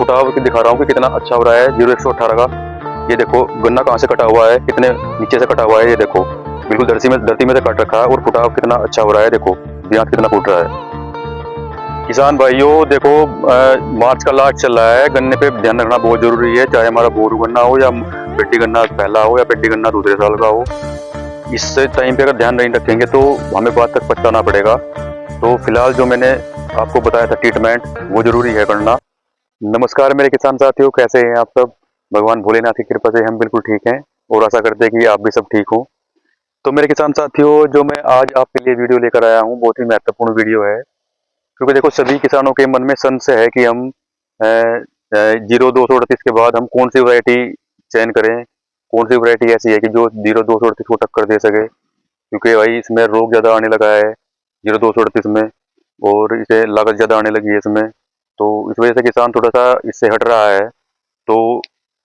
फुटाव दिखा रहा हूँ कि कितना अच्छा हो रहा है 0118 का। ये देखो गन्ना कहाँ से कटा हुआ है, कितने नीचे से कटा हुआ है। ये देखो बिल्कुल धरती में से काट रखा है और फुटाव कितना अच्छा हो रहा है। देखो ब्याज कितना फूट रहा है। किसान भाइयों देखो, मार्च का लास्ट चल रहा है, गन्ने पे ध्यान रखना बहुत जरूरी है। चाहे हमारा बोरू गन्ना हो या पेटी गन्ना पहला हो या पेटी गन्ना दूसरे साल का हो, इस टाइम पे अगर ध्यान नहीं रखेंगे तो हमें बाद तक पछताना पड़ेगा। तो फिलहाल जो मैंने आपको बताया था ट्रीटमेंट, वो जरूरी है करना। नमस्कार मेरे किसान साथियों, कैसे हैं आप सब? भगवान भोलेनाथ की कृपा से हम बिल्कुल ठीक हैं और आशा करते हैं कि आप भी सब ठीक हो। तो मेरे किसान साथियों, जो मैं आज आपके लिए वीडियो लेकर आया हूँ, बहुत ही महत्वपूर्ण वीडियो है। क्योंकि देखो सभी किसानों के मन में संशय है कि हम 0238 के बाद हम कौन सी वैरायटी चयन करें, कौन सी वैरायटी ऐसी है कि जो 0238 को टक्कर दे सके। क्योंकि भाई इसमें रोग ज़्यादा आने लगा है 0238 में, और इसे लागत ज़्यादा आने लगी है इसमें। तो इस वजह से किसान थोड़ा सा इससे हट रहा है। तो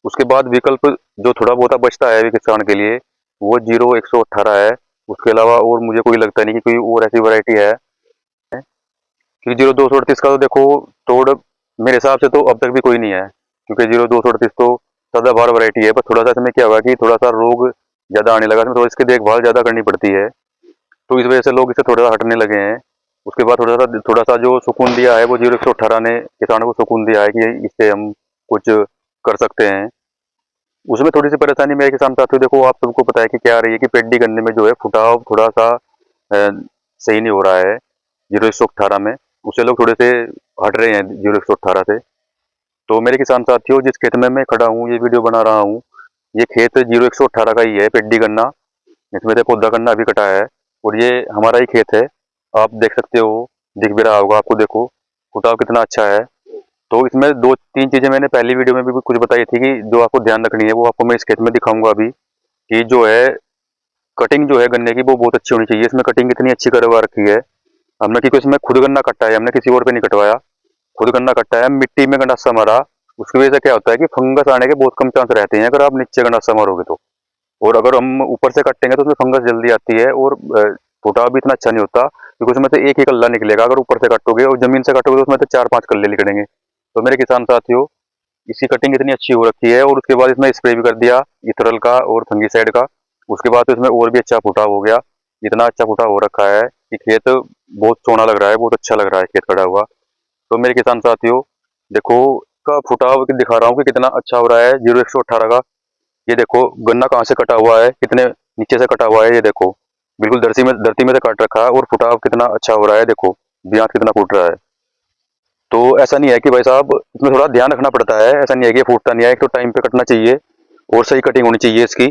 उसके बाद विकल्प जो थोड़ा बहुत बचता है अभी किसान के लिए, वो 0118 है। उसके अलावा और मुझे कोई लगता नहीं कि कोई और ऐसी वैरायटी है। क्योंकि 0238 का तो देखो तोड़ मेरे हिसाब से तो अब तक भी कोई नहीं है। क्योंकि 0238 तो सदाबहार वैरायटी है, पर थोड़ा सा इसमें क्या हुआ कि थोड़ा सा रोग ज़्यादा आने लगा, तो इसकी देखभाल ज़्यादा करनी पड़ती है। तो इस वजह से लोग इससे थोड़ा सा हटने लगे हैं। उसके बाद थोड़ा सा जो सुकून दिया है वो 0118 ने किसानों को सुकून दिया है कि इससे हम कुछ कर सकते हैं। उसमें थोड़ी सी परेशानी मेरे किसान साथियों, देखो आप सबको पता है कि क्या आ रही है कि पेडी गन्ने में जो है फुटाव थोड़ा सा सही नहीं हो रहा है 0118 में। उससे लोग थोड़े से हट रहे हैं 0118 से। तो मेरे किसान साथियों, जिस खेत में मैं खड़ा हूँ, ये वीडियो बना रहा हूँ, ये खेत 0118 का ही है, पेडी गन्ना। इसमें से पौधा गन्ना अभी कटा है और ये हमारा ही खेत है। आप देख सकते हो, दिख भी रहा होगा आपको, देखो फुटाव कितना अच्छा है। तो इसमें दो तीन चीजें मैंने पहली वीडियो में भी कुछ बताई थी कि जो आपको ध्यान रखनी है, वो आपको मैं इस खेत में दिखाऊंगा अभी। कि जो है कटिंग जो है गन्ने की वो बहुत अच्छी होनी चाहिए। इसमें कटिंग कितनी अच्छी करवा रखी है हमने, क्योंकि इसमें खुद गन्ना कटा है हमने, किसी और पे नहीं कटवाया। खुद गन्ना कटा है, मिट्टी में गंडासा मारा। उसकी वजह से क्या होता है कि फंगस आने के बहुत कम चांस रहते हैं अगर आप नीचे गंडासा मारोगे तो। और अगर हम ऊपर से कटेंगे तो उसमें फंगस जल्दी आती है और फुटाव भी इतना अच्छा नहीं होता, क्योंकि उसमें से एक ही कल्ला निकलेगा। अगर ऊपर से कटोगे और जमीन से कटोगे तो उसमें से 4-5 कल्ले निकलेंगे। तो मेरे किसान साथियों, इसकी कटिंग इतनी अच्छी हो रखी है और उसके बाद इसमें स्प्रे भी कर दिया इथरल का और फंगीसाइड का। उसके बाद तो इसमें और भी अच्छा फुटाव हो गया। इतना अच्छा फुटाव हो रखा है कि खेत बहुत सोना लग रहा है, बहुत अच्छा लग रहा है खेत खड़ा हुआ। तो मेरे किसान साथियों देखो, का फुटाव दिखा रहा हूँ कि कितना अच्छा हो रहा है 0118 का। ये देखो गन्ना कहाँ से कटा हुआ है, कितने नीचे से कटा हुआ है। ये देखो बिल्कुल धरती में से काट रखा है और फुटाव कितना अच्छा हो रहा है। देखो ब्याज कितना फूट रहा है। तो ऐसा नहीं है कि भाई साहब, इसमें थोड़ा ध्यान रखना पड़ता है। ऐसा नहीं है कि ये फूटता नहीं है, एक तो टाइम पे कटना चाहिए और सही कटिंग होनी चाहिए इसकी।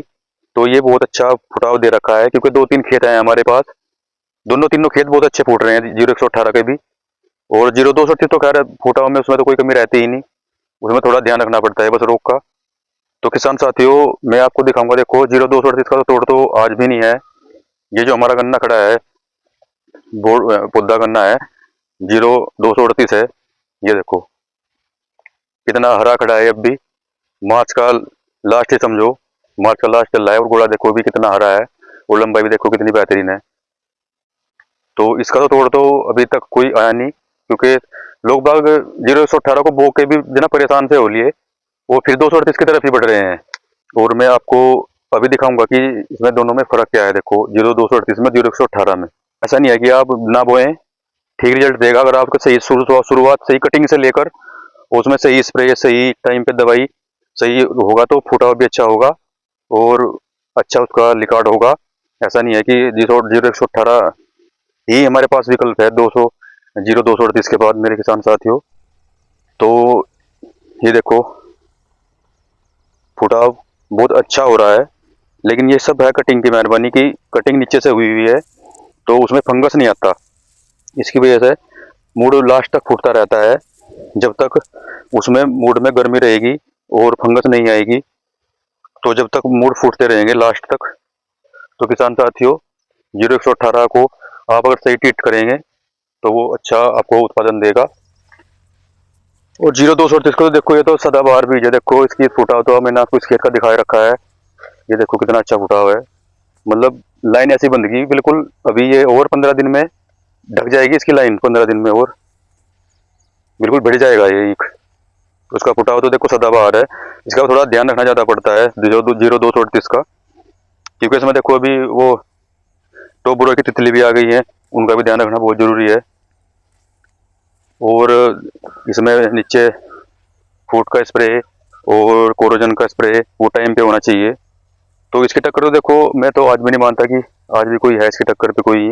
तो ये बहुत अच्छा फुटाव दे रखा है, क्योंकि 2-3 खेत हैं हमारे पास, दोनों तीनों खेत बहुत अच्छे फूट रहे हैं 0118 के भी। और 0238 तो खैर फुटाव में उसमें तो कोई कमी रहती ही नहीं, उसमें थोड़ा ध्यान रखना पड़ता है बस रोग का। तो किसान साथियों मैं आपको दिखाऊंगा, देखो 0238 का तो तोड़ तो आज भी नहीं है। ये जो हमारा गन्ना खड़ा है, पौधा गन्ना है 0238 है। ये देखो कितना हरा खड़ा है अब भी। मार्च का लास्ट ही समझो, मार्च का लास्ट चल रहा है और गोला देखो भी कितना हरा है और लंबाई भी देखो कितनी बेहतरीन है। तो इसका तो तोड़ तो अभी तक कोई आया नहीं, क्योंकि लोग बाग 0118 को बो के भी जना परेशान से हो लिए, वो फिर 238 की तरफ ही बढ़ रहे हैं। और मैं आपको अभी दिखाऊंगा कि इसमें दोनों में फर्क क्या है। देखो 0238 में 0118 में ऐसा नहीं है कि आप ना बोएं ठीक रिजल्ट देगा। अगर आपको सही शुरुआत सही कटिंग से लेकर उसमें सही स्प्रे सही टाइम पे दवाई सही होगा तो फुटाव भी अच्छा होगा और अच्छा उसका रिकॉर्ड होगा। ऐसा नहीं है कि 0118 ही हमारे पास विकल्प है 0238 के बाद मेरे किसान साथियों। तो ये देखो फुटाव बहुत अच्छा हो रहा है, लेकिन ये सब है कटिंग की मेहरबानी की। कटिंग नीचे से हुई है तो उसमें फंगस नहीं आता, इसकी वजह से मूड लास्ट तक फूटता रहता है। जब तक उसमें मूड में गर्मी रहेगी और फंगस नहीं आएगी, तो जब तक मूड फूटते रहेंगे लास्ट तक। तो किसान साथियों 0118 को आप अगर सही ट्रीट करेंगे तो वो अच्छा आपको उत्पादन देगा। और 0238 को तो देखो, ये तो सदाबहार बीज है। देखो इसकी फुटाव तो मैंने आपको इस खेत का दिखाई रखा है। ये देखो कितना अच्छा फुटाव है, मतलब लाइन ऐसी बंद गई बिल्कुल। अभी ये और 15 दिन में ढक जाएगी इसकी लाइन, 15 दिन में और बिल्कुल बढ़ जाएगा ये। उसका फुटाव तो देखो सदाबहार है, इसका थोड़ा ध्यान रखना ज़्यादा पड़ता है 0238 का, क्योंकि इसमें देखो अभी वो टॉप बोरो की तितली भी आ गई है, उनका भी ध्यान रखना बहुत ज़रूरी है। और इसमें नीचे फूट का स्प्रे और कोरोजन का स्प्रे वो टाइम पे होना चाहिए। तो इसकी टक्कर तो देखो मैं तो आज भी नहीं मानता कि आज भी कोई है इसकी टक्कर पे कोई।